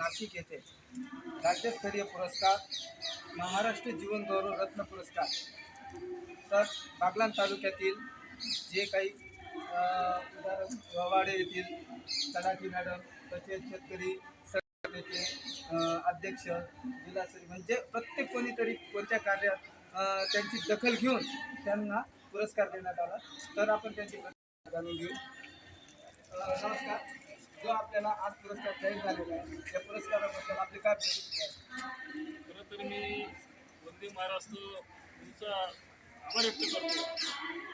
नाशिक येथे राज्यस्तरीय पुरस्कार महाराष्ट्र जीवन गौरव रत्न पुरस्कार तर बागलाण तालुक्यातील जे काही उदाहरण ववाडे येथील तलाठी मॅडम तसेच शेतकरी संघटनेचे अध्यक्ष जिल्हास्तरीय म्हणजे प्रत्येक कोणीतरी कोणत्या कार्यात त्यांची दखल घेऊन त्यांना पुरस्कार देण्यात आला. तर आपण त्यांची जाणून घेऊ. नमस्कार. जो आपल्याला आज पुरस्कार जाहीर झालेला आहे त्या पुरस्काराबद्दल आपली काय प्रतिक्रिया आहे? खरं तर मी वंदे महाराष्ट्र तुमचा आभार व्यक्त करतो.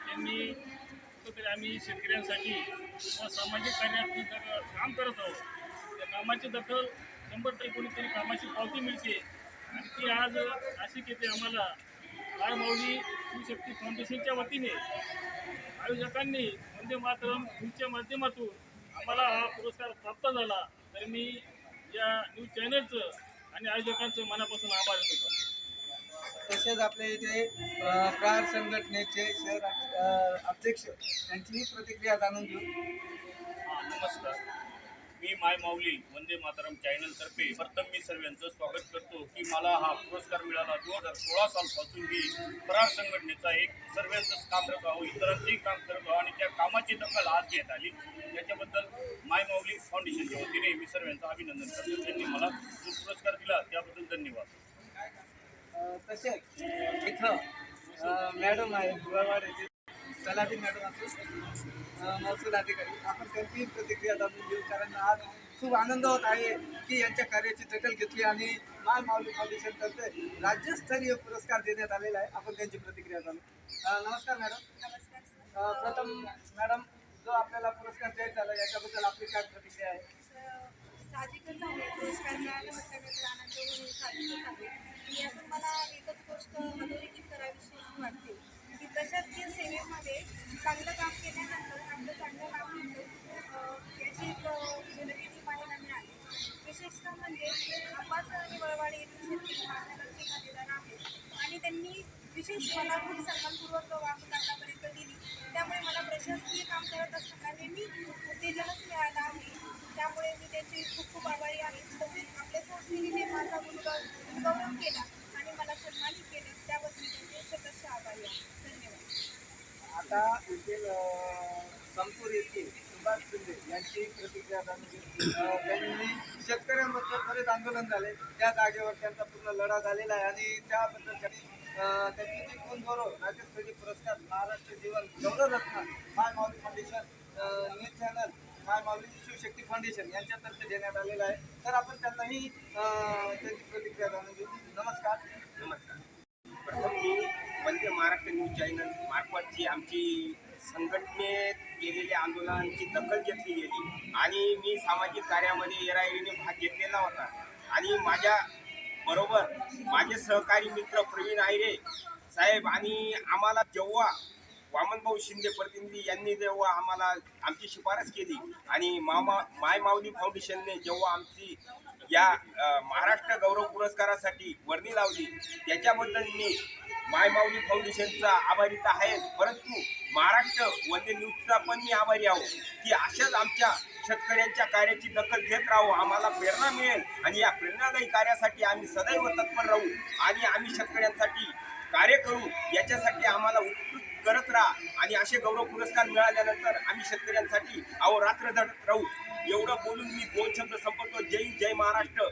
त्यांनी कुठंतरी आम्ही शेतकऱ्यांसाठी किंवा सामाजिक कार्यात काम करत आहोत. त्या कामाची दखल 100% कोणीतरी कामाची पावती मिळते आणि ती आज नाशिक येथे आम्हाला माय माऊली शिवशक्ती फाउंडेशनच्या वतीने आयोजकांनी वंदे मातरम न्यूजच्या माध्यमातून आम्हाला हा पुरस्कार प्राप्त झाला. तर मी या न्यूज चॅनलचं आणि आयोजकांचं मनापासून आभार व्यक्त करतो. तसेच आपल्या इथे प्रहार संघटनेचे शहर अध्यक्ष यांचीही प्रतिक्रिया जाणून घेऊ. नमस्कार. मी माय माऊली वंदे मातरम चॅनलतर्फे प्रथम मी सर्वांचं स्वागत करतो की मला हा पुरस्कार मिळाला. 2016 सालपासून मी प्रहार संघटनेचा एक सर्वांचंच काम करत आहो, इतरांचंही काम करत आहो आणि त्या कामाची दखल आज घेत आली. त्याच्याबद्दल माय माऊली फाउंडेशनच्या वतीने मी सर्वांचं अभिनंदन करतो. त्यांनी मला जो पुरस्कार दिला त्याबद्दल धन्यवाद. तसेच इथं मॅडम आहे गुळावाड येथे तलाठी मॅडम असून महसूल अधिकारी आपण त्यांची प्रतिक्रिया जाणून घेऊ. कारण आज खूप आनंद होत आहे की यांच्या कार्याची दखल घेतली आणि माय माऊली फाउंडेशनतर्फे राज्यस्तरीय पुरस्कार देण्यात आलेला आहे. आपण त्यांची प्रतिक्रिया जाणू. नमस्कार मॅडम. नमस्कार. प्रथम मॅडम, जो आपल्याला पुरस्कार जाहीर झाला याच्याबद्दल आपली काय प्रतिक्रिया आहे? साहजिकच आहे, पुरस्कार मिळाला म्हटल्यानंतर आनंद होणे साहजिकच आहे. आणि यातून मला एकच गोष्ट अधोरेखित करावीशी वाटते की प्रशासकीय सेवेमध्ये चांगलं काम केल्यानंतर आपलं चांगलं नाव मिळतं याची एक जनतेची माहिती मिळाली. विशेषतः म्हणजे अंबासर आणि वळवाडे येथील शेतकरी माझ्याकडचे खातेदार आहेत आणि त्यांनी विशेष मला खूप सन्मानपूर्वक वागणूक आतापर्यंत दिली. त्यामुळे मला प्रशासकीय काम करत असताना नेहमी उत्तेजनच मिळालं आहे. त्यामुळे मी त्याचे खूप खूप आभारी आहे. तसेच आपल्या संस्थेने माझा गौरव केला आणि मला सन्मानित केले त्याबद्दल त्यांचे स्वतःचे आभारी आहे. धन्यवाद. आता येथील संपूर येथील सुभाष शिंदे यांची प्रतिक्रिया जाणून घेतली. त्यांनी शेतकऱ्यांबद्दल बरेच आंदोलन झाले, त्या जागेवर त्यांचा पूर्ण लढा झालेला आहे आणि त्याबद्दल त्यांनी जे गुणगौरव राज्यस्तरीय पुरस्कार महाराष्ट्र जीवन गौरव रत्न माय माऊली फाउंडेशन न्यूज चॅनल माय माऊली शिवशक्ती फाउंडेशन यांच्यातर्फे देण्यात आलेला आहे. तर आपण त्यांनाही त्यांची प्रतिक्रिया जाणून घेऊ. नमस्कार. नमस्कार. प्रथम मी वंदे महाराष्ट्र न्यूज चॅनल मार्फत जी आमची संघटनेत केलेल्या आंदोलनांची दखल घेतली गेली आणि मी सामाजिक कार्यामध्ये येराईने भाग घेतलेला होता आणि माझ्या बरोबर माझे सहकारी मित्र प्रवीण आयरे साहेब आणि आम्हाला जेव्हा वामनभाऊ शिंदे प्रतिनिधी यांनी जेव्हा आम्हाला आमची शिफारस केली आणि माय माऊली फाउंडेशनने जेव्हा आमची या महाराष्ट्र गौरव पुरस्कारासाठी वर्णी लावली त्याच्याबद्दल मी माय माऊली फाउंडेशनचा आभारी तर आहे, परंतु महाराष्ट्र वंदे न्यूजचा पण मी आभारी आहो की अशाच आमच्या शेतकऱ्यांच्या कार्याची दखल घेत राहू, आम्हाला प्रेरणा मिळेल आणि या प्रेरणादायी कार्यासाठी आम्ही सदैव तत्पर राहू आणि आम्ही शेतकऱ्यांसाठी कार्य करू याच्यासाठी आम्हाला उत्कृष्ट करत राहा आणि असे गौरव पुरस्कार मिळाल्यानंतर आम्ही शेतकऱ्यांसाठी अहोरात्र झटत राहू. एवढं बोलून मी 2 शब्द संपवतो. जय हिंद, जय महाराष्ट्र.